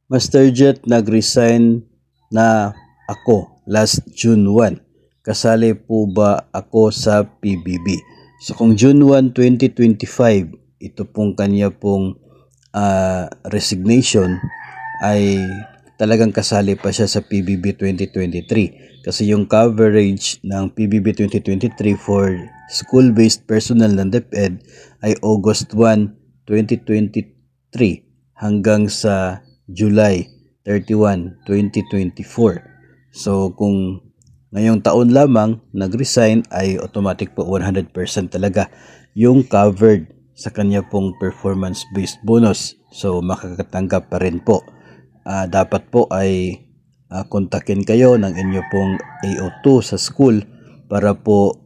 Master Jet, nag-resign na ako last June 1. Kasali po ba ako sa PBB? So kung June 1, 2025, ito pong kanya pong resignation, ay talagang kasali pa siya sa PBB 2023. Kasi yung coverage ng PBB 2023 for school-based personnel ng DepEd ay August 1, 2023 hanggang sa July 31, 2024. So kung ngayong taon lamang nag-resign ay automatic po 100% talaga yung covered sa kanya pong performance-based bonus. So makakatanggap pa rin po. Dapat po ay kontakin kayo ng inyo pong AO2 sa school para po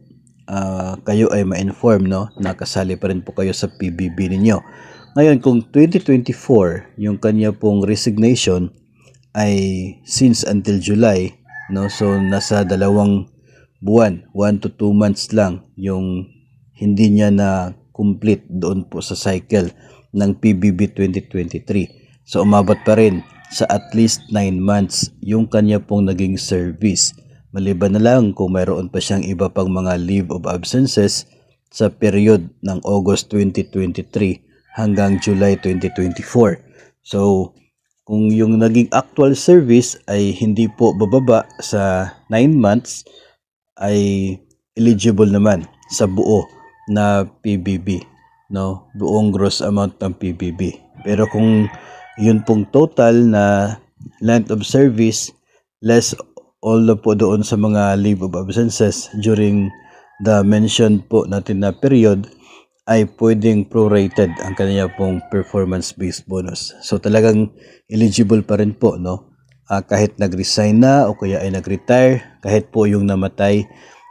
kayo ay ma-inform, no, na kasali pa rin po kayo sa PBB ninyo. Ngayon, kung 2024 yung kanya pong resignation ay since until July, no, so nasa 2 buwan, 1 to 2 months lang yung hindi niya na complete doon po sa cycle ng PBB 2023. So umabot pa rin sa at least 9 months yung kanya pong naging service. Maliban na lang kung mayroon pa siyang iba pang mga leave of absences sa period ng August 2023 hanggang July 2024. So kung yung naging actual service ay hindi po bababa sa 9 months, ay eligible naman sa buo na PBB, no? Buong gross amount ng PBB. Pero kung yun pong total na length of service less all na po doon sa mga leave of absences during the mentioned po natin na period, ay pwedeng prorated ang kanya pong performance-based bonus. So talagang eligible pa rin po, no? Kahit nag-resign na o kaya ay nag-retire, kahit po yung namatay,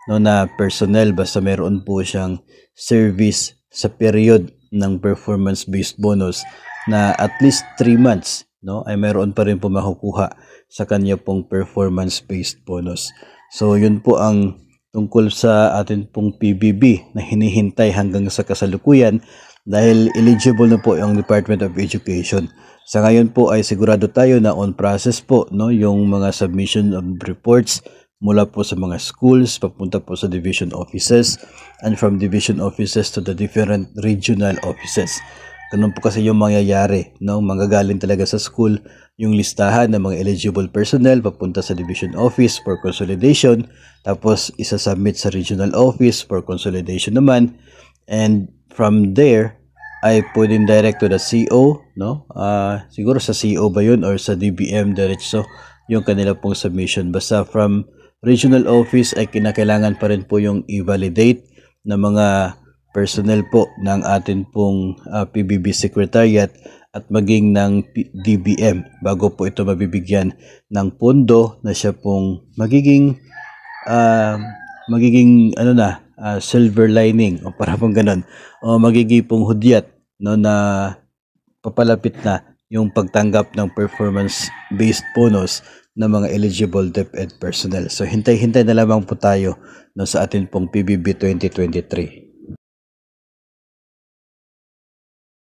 no, na personnel, basta meron po siyang service sa period ng performance-based bonus na at least 3 months, no, ay meron pa rin po makukuha sa kanya pong performance-based bonus. So yun po ang tungkol sa atin pong PBB na hinihintay hanggang sa kasalukuyan dahil eligible na po yung Department of Education. Sa ngayon po ay sigurado tayo na on process po, no, yung mga submission of reports mula po sa mga schools papunta po sa division offices and from division offices to the different regional offices. Ganun po kasi yung mangyayari, no? Manggagaling talaga sa school yung listahan ng mga eligible personnel papunta sa division office for consolidation, tapos isa-submit sa regional office for consolidation naman, and from there ay pwedeng direct to the CO, no? Siguro sa CO ba yun or sa DBM diretso yung kanila pong submission. Basta from regional office ay kinakailangan pa rin po yung i-validate na mga personnel po ng atin pong PBB Secretariat at maging ng DBM bago po ito mabibigyan ng pondo na siya pong magiging silver lining o para pong ganun, o magiging pong hudyat, no, na papalapit na yung pagtanggap ng performance-based bonus ng mga eligible DepEd personnel. So hintay-hintay na lamang po tayo, no, sa atin pong PBB 2023.